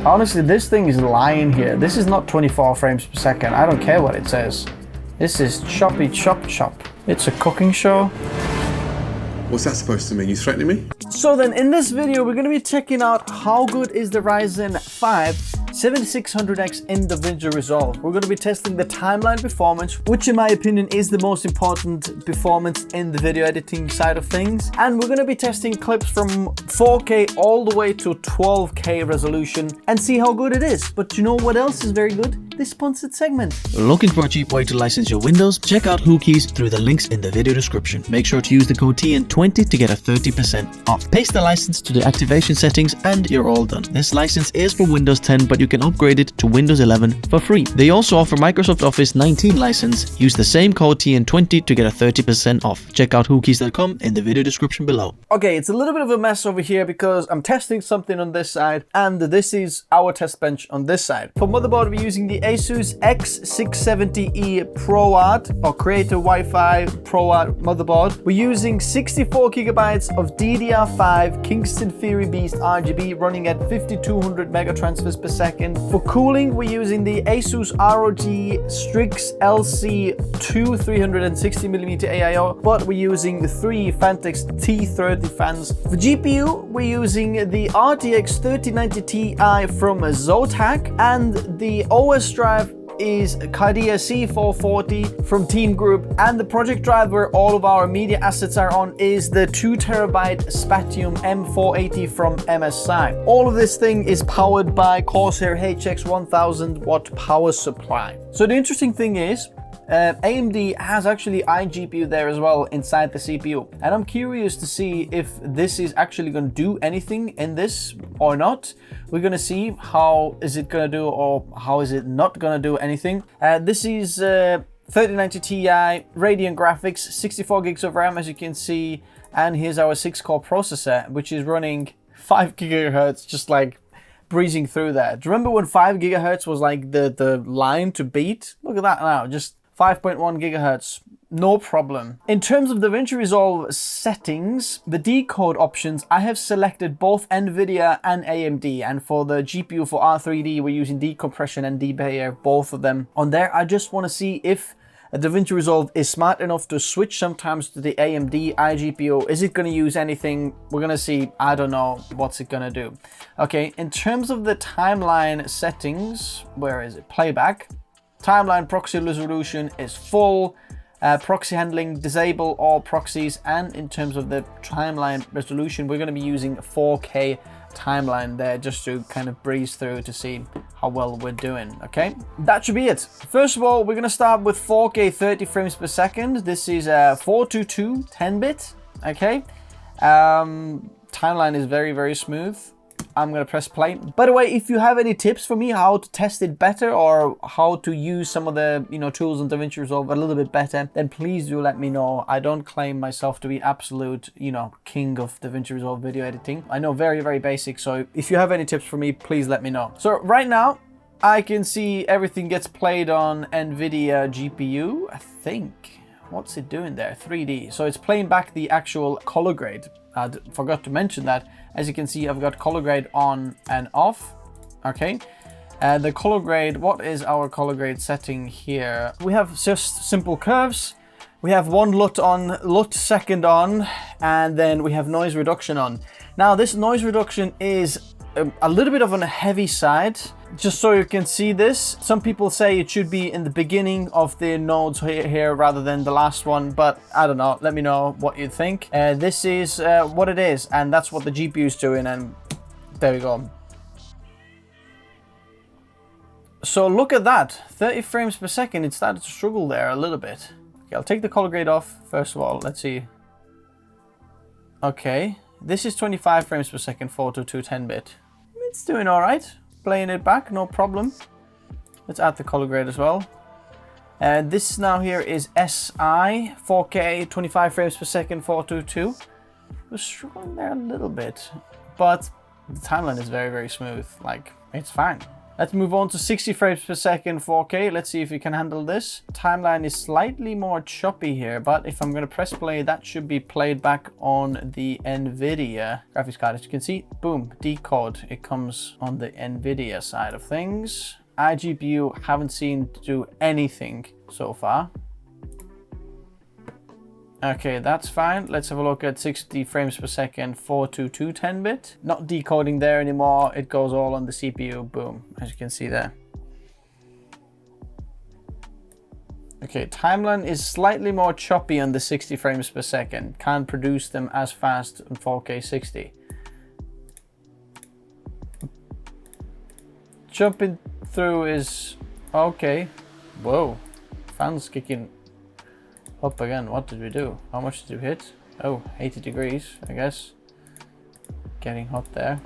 Honestly, this thing is lying here. This is not 24 frames per second. I don't care what it says. This is choppy chop chop. It's a cooking show. What's that supposed to mean? You threatening me? So then in this video, we're going to be checking out how good is the Ryzen 5 7600X in Davinci Resolve. We're going to be testing the timeline performance, which in my opinion is the most important performance in the video editing side of things. And we're going to be testing clips from 4K all the way to 12K resolution and see how good it is. But you know what else is very good? This sponsored segment. Looking for a cheap way to license your Windows? Check out Hookieys through the links in the video description. Make sure to use the code TN20 to get a 30% off. Paste the license to the activation settings and you're all done. This license is for Windows 10, but you can upgrade it to Windows 11 for free. They also offer Microsoft Office 19 license. Use the same code TN20 to get a 30% off. Check out Hookieys.com in the video description below. Okay, it's a little bit of a mess over here because I'm testing something on this side and this is our test bench on this side. For motherboard, we're using the Asus X670E Pro Art or Creator Wi-Fi Pro Art motherboard. We're using 64 gigabytes of DDR5 Kingston Fury Beast RGB running at 5200 mega transfers per second. For cooling, we're using the Asus ROG Strix LC2 360mm AIO, but we're using the 3 Fantex T30 fans. For GPU, we're using the RTX 3090 Ti from Zotac, and the OS drive is Cardia C440 from Team Group, and the project drive where all of our media assets are on is the 2TB Spatium M480 from MSI. All of this thing is powered by Corsair HX 1000 watt power supply. So the interesting thing is AMD has actually iGPU there as well inside the CPU, and I'm curious to see if this is actually going to do anything in this or not. We're going to see how is it going to do or how is it not going to do anything. This is 3090 Ti Radeon graphics, 64 gigs of RAM as you can see, and here's our 6-core processor which is running 5 gigahertz, just like breezing through there. Do you remember when 5 gigahertz was like the line to beat? Look at that now, just 5.1 gigahertz, no problem. In terms of Davinci Resolve settings, the decode options, I have selected both NVIDIA and AMD, and for the GPU for R3D, we're using decompression and debugger, both of them on there. I just want to see if Davinci Resolve is smart enough to switch sometimes to the AMD iGPU. Is it going to use anything? We're going to see. I don't know what's it going to do. Okay, in terms of the timeline settings, where is it? Playback. Timeline proxy resolution is full. Proxy handling, disable all proxies, and in terms of the timeline resolution, we're going to be using 4K timeline there just to kind of breeze through to see how well we're doing. Okay, that should be it. First of all, we're going to start with 4K 30 frames per second. This is 422 10-bit. Okay, timeline is very smooth. I'm going to press play. By the way, if you have any tips for me how to test it better or how to use some of the tools in Davinci Resolve a little bit better, then please do let me know. I don't claim myself to be absolute, king of Davinci Resolve video editing. I know very basic, so if you have any tips for me, please let me know. So right now, I can see everything gets played on NVIDIA GPU, I think. What's it doing there? 3D. So it's playing back the actual color grade. I forgot to mention that. As you can see, I've got color grade on and off. Okay. The color grade, what is our color grade setting here? We have just simple curves. We have one LUT second on, and then we have noise reduction on. Now this noise reduction is a little bit of on a heavy side. Just so you can see this, some people say it should be in the beginning of the nodes here rather than the last one, but I don't know. Let me know what you think. This is what it is, and that's what the GPU is doing, and there we go. So look at that, 30 frames per second. It started to struggle there a little bit. Okay, I'll take the color grade off first of all. Let's see. Okay, this is 25 frames per second, 422 10-bit. It's doing all right. Playing it back, no problem. Let's add the color grade as well. And this now here is SI 4K 25 frames per second 422. We're struggling there a little bit, but the timeline is very smooth. Like, it's fine. Let's move on to 60 frames per second 4K. Let's see if we can handle this. Timeline is slightly more choppy here, but if I'm going to press play, that should be played back on the NVIDIA graphics card. As you can see, boom, decode. It comes on the NVIDIA side of things. iGPU haven't seen to do anything so far. Okay, that's fine. Let's have a look at 60 frames per second 422 10-bit. Not decoding there anymore. It goes all on the CPU. Boom, as you can see there. Okay, timeline is slightly more choppy on the 60 frames per second. Can't produce them as fast on 4K 60. Jumping through is okay. Whoa, fans kicking up again. What did we do? How much did we hit? Oh, 80 degrees, I guess. Getting hot there.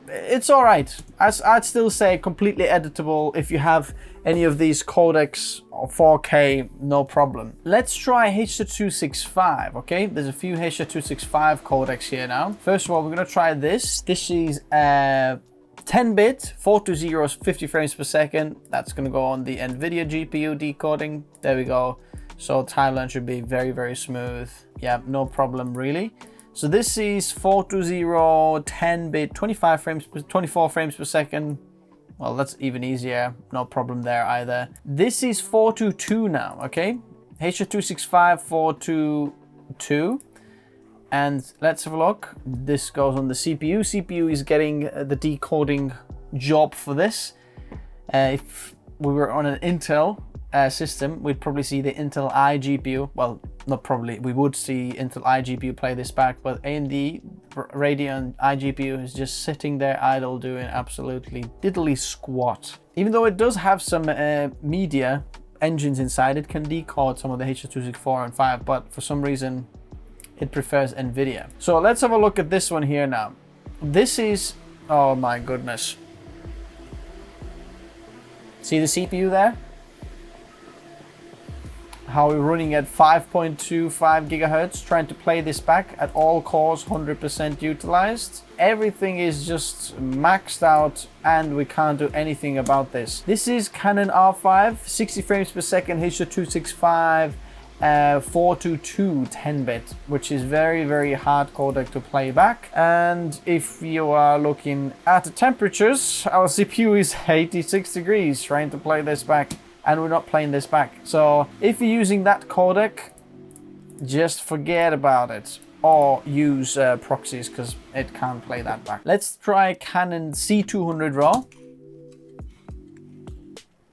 It's all right. I'd still say completely editable if you have any of these codecs or 4K, no problem. Let's try H.265, okay? There's a few H.265 codecs here now. First of all, we're gonna try this. This is 10-bit, 420 50 frames per second. That's gonna go on the NVIDIA GPU decoding. There we go. So timeline should be very, very smooth. Yeah, no problem really. So this is 420 10-bit, 24 frames per second. Well, that's even easier. No problem there either. This is 422 now, okay? H.265 422. And let's have a look. This goes on the CPU. CPU is getting the decoding job for this. If we were on an Intel system, we'd probably see the Intel iGPU. Well, not probably, we would see Intel iGPU play this back, but AMD Radeon iGPU is just sitting there idle doing absolutely diddly squat. Even though it does have some media engines inside, it can decode some of the H.264 and 5, but for some reason it prefers NVIDIA. So let's have a look at this one here now. This is, oh my goodness. See the CPU there? How we're running at 5.25 gigahertz, trying to play this back at all cores, 100% utilized. Everything is just maxed out and we can't do anything about this. This is Canon R5, 60 frames per second, H.265, 422 10-bit, which is very, very hard codec to play back. And if you are looking at the temperatures, our CPU is 86 degrees trying to play this back. And we're not playing this back. So if you're using that codec, just forget about it. Or use proxies, because it can't play that back. Let's try Canon C200 RAW.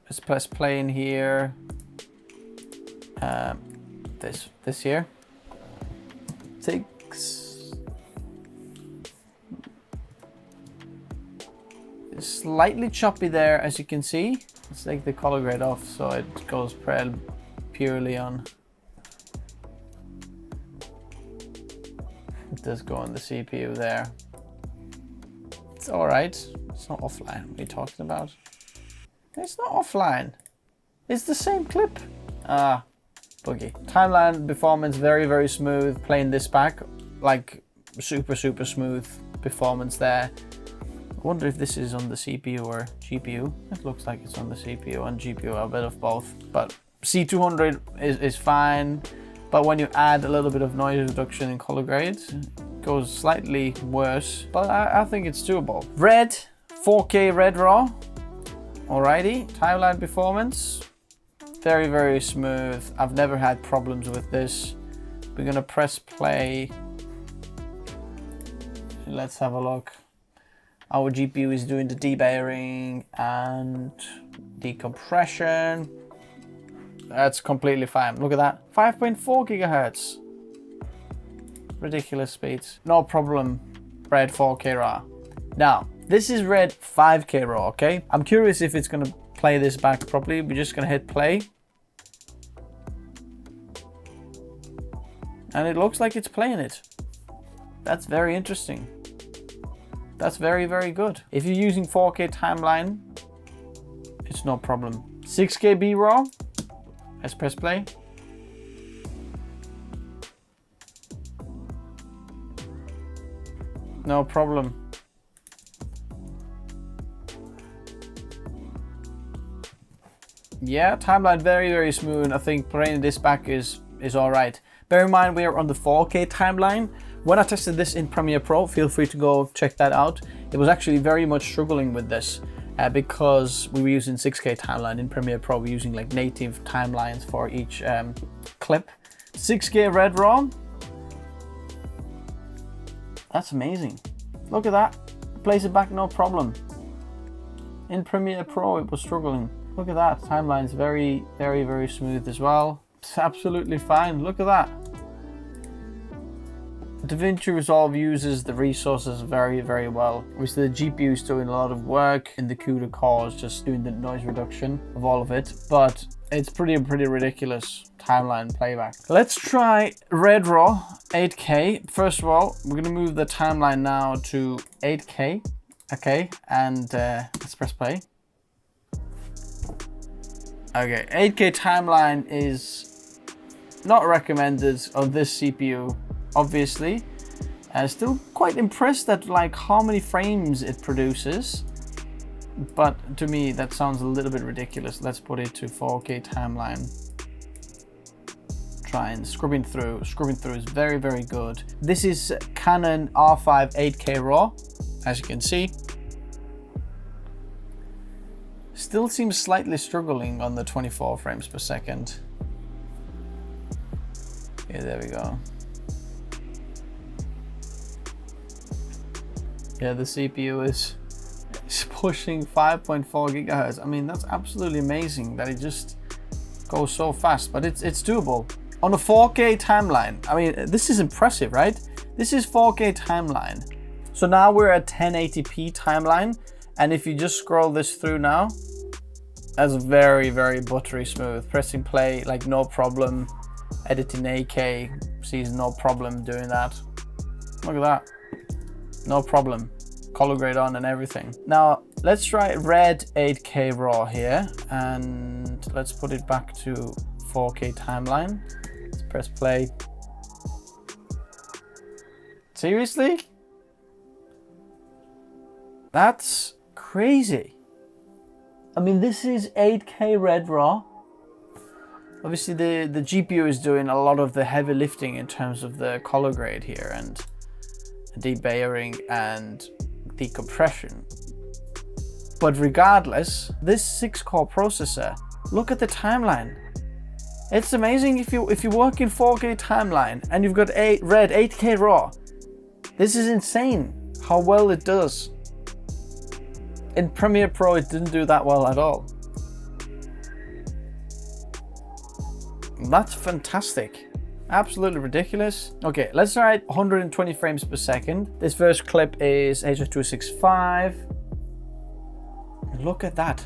Let's press play in here. This here. Takes slightly choppy there, as you can see. Let's take the color grade off so it goes purely on. It does go on the CPU there. It's all right. It's not offline. What are you talking about? It's not offline. It's the same clip. Ah, boogie. Timeline performance, very, very smooth. Playing this back, like super, super smooth performance there. I wonder if this is on the CPU or GPU. It looks like it's on the CPU and GPU, a bit of both. But C200 is fine. But when you add a little bit of noise reduction in color grade, it goes slightly worse. But I think it's doable. Red, 4K Red RAW. Alrighty, timeline performance. Very, very smooth. I've never had problems with this. We're gonna press play. Let's have a look. Our GPU is doing the debayering and decompression. That's completely fine. Look at that. 5.4 gigahertz. Ridiculous speeds. No problem. Red 4K RAW. Now, this is Red 5K RAW, okay? I'm curious if it's gonna play this back properly. We're just gonna hit play. And it looks like it's playing it. That's very interesting. That's very, very good. If you're using 4K timeline, it's no problem. 6K BRAW, let's press play. No problem. Yeah, timeline very, very smooth. I think playing this back is all right. Bear in mind we are on the 4K timeline. When I tested this in Premiere Pro, feel free to go check that out. It was actually very much struggling with this because we were using 6K timeline. In Premiere Pro, we're using like native timelines for each clip. 6K Red RAW. That's amazing. Look at that. It plays it back no problem. In Premiere Pro, it was struggling. Look at that. Timeline's very, very, very smooth as well. It's absolutely fine. Look at that. Davinci Resolve uses the resources very, very well. Obviously the GPU is doing a lot of work in the CUDA cores, just doing the noise reduction of all of it, but it's pretty ridiculous timeline playback. Let's try Red RAW 8K. First of all, we're gonna move the timeline now to 8K. Okay, and let's press play. Okay, 8K timeline is not recommended on this CPU. Obviously, still quite impressed at like how many frames it produces, but to me that sounds a little bit ridiculous. Let's put it to 4K timeline. Try and scrubbing through is very, very good. This is Canon R5 8K RAW, as you can see. Still seems slightly struggling on the 24 frames per second. Yeah, there we go. Yeah, the CPU is pushing 5.4 gigahertz. I mean, that's absolutely amazing that it just goes so fast, but it's doable. On a 4K timeline, I mean, this is impressive, right? This is 4K timeline. So now we're at 1080p timeline, and if you just scroll this through now, that's very, very buttery smooth. Pressing play, like no problem. Editing 8K, sees no problem doing that. Look at that. No problem. Color grade on and everything. Now let's try Red 8K RAW here, and let's put it back to 4K timeline. Let's press play. Seriously? That's crazy. I mean, this is 8K Red RAW. Obviously the GPU is doing a lot of the heavy lifting in terms of the color grade here and debayering and decompression. But regardless, this 6-core processor, look at the timeline. It's amazing if you work in 4K timeline and you've got Red 8K RAW. This is insane how well it does. In Premiere Pro, it didn't do that well at all. That's fantastic. Absolutely ridiculous. Okay, let's try it 120 frames per second. This first clip is H.265. Look at that.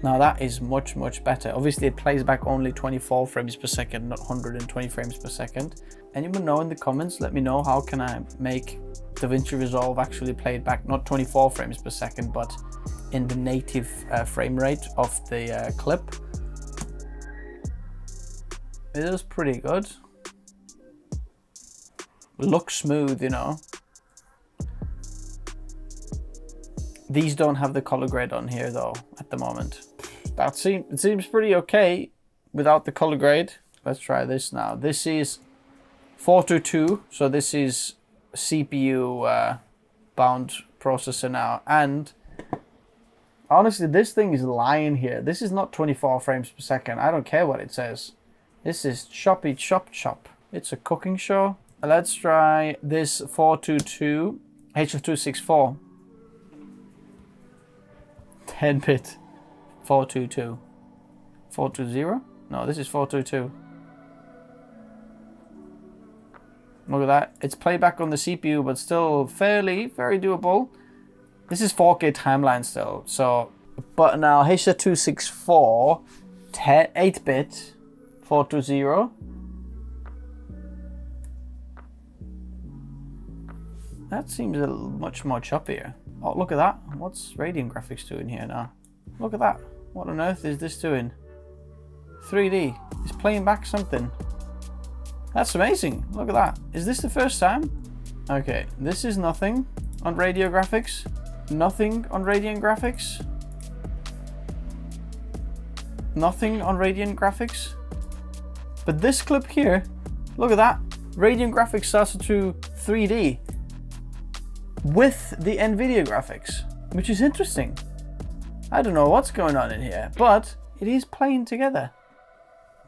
Now that is much, much better. Obviously it plays back only 24 frames per second, not 120 frames per second. Anyone know in the comments, let me know how can I make Davinci Resolve actually play it back, not 24 frames per second, but in the native frame rate of the clip. It is pretty good. Looks smooth, you know. These don't have the color grade on here though at the moment. It seems pretty okay without the color grade. Let's try this now. This is 422, so this is CPU bound processor now, and honestly this thing is lying here. This is not 24 frames per second. I don't care what it says. This is choppy chop chop. It's a cooking show. Let's try this 422 H.264. 10-bit 422. 420? No, this is 422. Look at that. It's playback on the CPU, but still very doable. This is 4K timeline still. So, but now H.264 8-bit 420. That seems a much more choppier. Oh, look at that. What's Radiant Graphics doing here now? Look at that. What on earth is this doing? 3D. It's playing back something. That's amazing. Look at that. Is this the first time? Okay, this is nothing on Radio Graphics. Nothing on Radiant Graphics. Nothing on Radiant graphics. But this clip here, look at that. Radiant graphics starts to 3D with the NVIDIA graphics, which is interesting. I don't know what's going on in here, but it is playing together.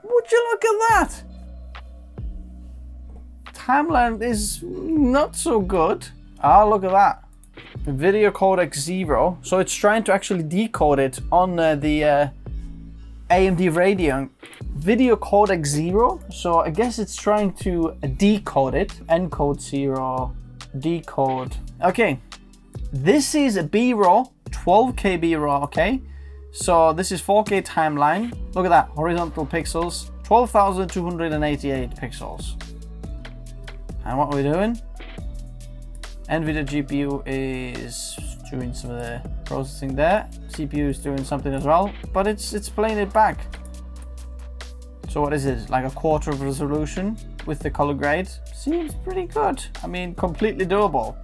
Would you look at that? Timeline is not so good. Ah, look at that. Video codec 0. So it's trying to actually decode it on the AMD Radeon. Video codec 0. So I guess it's trying to decode it. Encode 0. Decode. Okay. This is a BRAW. 12K BRAW, okay? So this is 4K timeline. Look at that. Horizontal pixels. 12,288 pixels. And what are we doing? NVIDIA GPU is doing some of the processing there. CPU is doing something as well, but it's playing it back. So what is it? Like a quarter of resolution with the color grade? Seems pretty good. I mean, completely doable.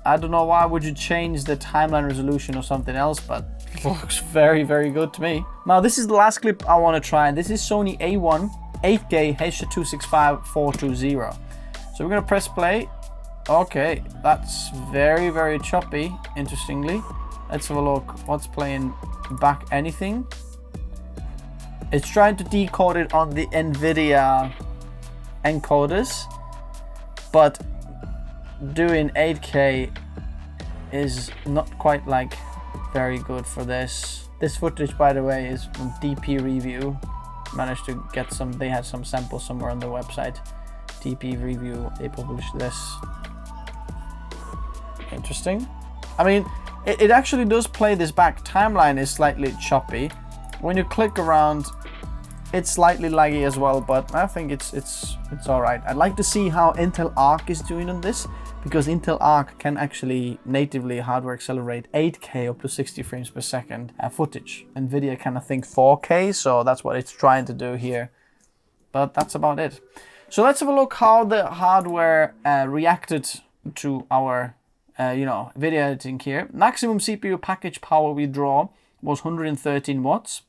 I don't know why would you change the timeline resolution or something else, but it looks very, very good to me. Now this is the last clip I want to try, and this is Sony A1 8K H.265 So we're gonna press play. Okay, that's very, very choppy, interestingly. Let's have a look. What's playing back? Anything? It's trying to decode it on the NVIDIA encoders, but doing 8K is not quite like very good for this. This footage, by the way, is from DP Review. Managed to get some, they had some samples somewhere on the website. DP Review, they published this. Interesting. I mean, it actually does play this back. Timeline is slightly choppy. When you click around, it's slightly laggy as well, but I think it's all right. I'd like to see how Intel Arc is doing on this, because Intel Arc can actually natively hardware accelerate 8K up to 60 frames per second footage. NVIDIA can, I think, 4K, so that's what it's trying to do here. But that's about it. So let's have a look how the hardware reacted to our video editing here. Maximum CPU package power we draw was 113 watts.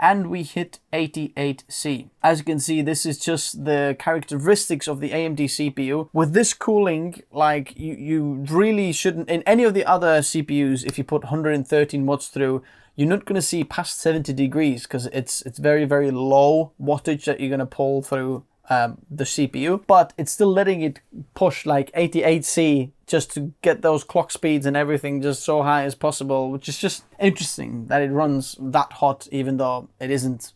And we hit 88C. As you can see, this is just the characteristics of the AMD CPU. With this cooling, like you really shouldn't, in any of the other CPUs, if you put 113 watts through, you're not gonna see past 70 degrees because it's very, very low wattage that you're gonna pull through the CPU, but it's still letting it push like 88C just to get those clock speeds and everything just so high as possible, which is just interesting that it runs that hot, even though it isn't,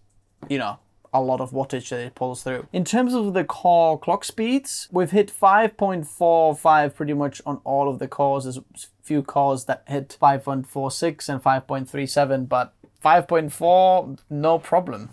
a lot of wattage that it pulls through. In terms of the core clock speeds, we've hit 5.45 pretty much on all of the cores. There's a few cores that hit 5.46 and 5.37, but 5.4, no problem.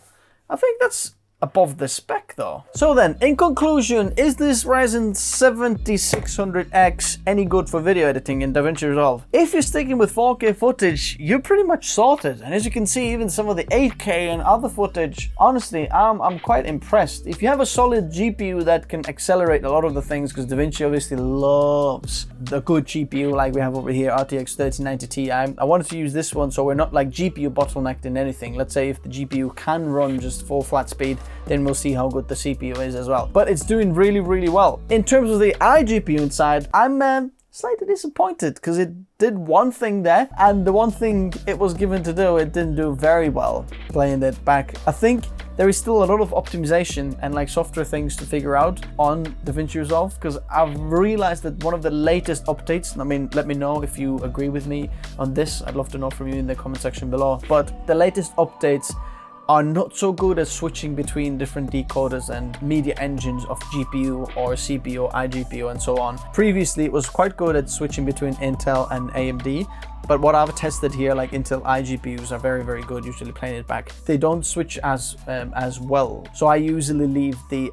I think that's above the spec though. So then, in conclusion, is this Ryzen 7600X any good for video editing in Davinci Resolve? If you're sticking with 4K footage, you're pretty much sorted. And as you can see, even some of the 8K and other footage, honestly, I'm quite impressed. If you have a solid GPU that can accelerate a lot of the things, because Davinci obviously loves the good GPU like we have over here, RTX 3090 Ti. I wanted to use this one so we're not like GPU bottlenecked in anything. Let's say if the GPU can run just full flat speed, then we'll see how good the CPU is as well. But it's doing really, really well. In terms of the iGPU inside, I'm slightly disappointed because it did one thing there, and the one thing it was given to do, it didn't do very well playing it back. I think there is still a lot of optimization and like software things to figure out on Davinci Resolve, because I've realized that one of the latest updates, I mean, let me know if you agree with me on this. I'd love to know from you in the comment section below. But the latest updates are not so good at switching between different decoders and media engines of GPU or CPU, iGPU, and so on. Previously, it was quite good at switching between Intel and AMD, but what I've tested here, like Intel iGPUs are very, very good, usually playing it back. They don't switch as well. So I usually leave the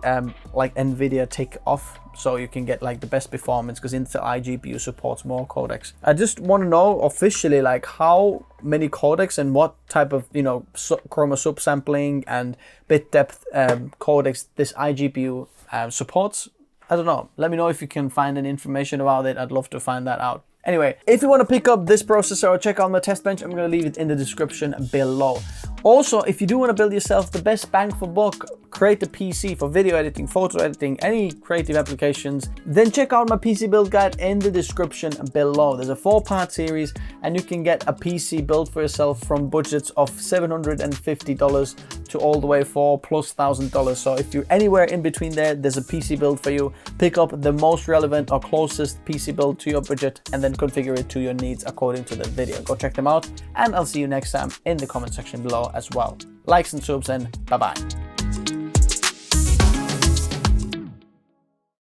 like NVIDIA tick off, so you can get like the best performance, because Intel iGPU supports more codecs. I just want to know officially like how many codecs and what type of chroma subsampling and bit depth codecs this iGPU supports. I don't know. Let me know if you can find any information about it. I'd love to find that out. Anyway, if you want to pick up this processor or check out my test bench, I'm going to leave it in the description below. Also, if you do want to build yourself the best bang for buck, create a PC for video editing, photo editing, any creative applications, then check out my PC build guide in the description below. There's a 4-part series and you can get a PC build for yourself from budgets of $750 to all the way for plus $1,000. So if you're anywhere in between there, there's a PC build for you. Pick up the most relevant or closest PC build to your budget and then configure it to your needs according to the video. Go check them out and I'll see you next time in the comment section below as well. Likes and subs and bye bye.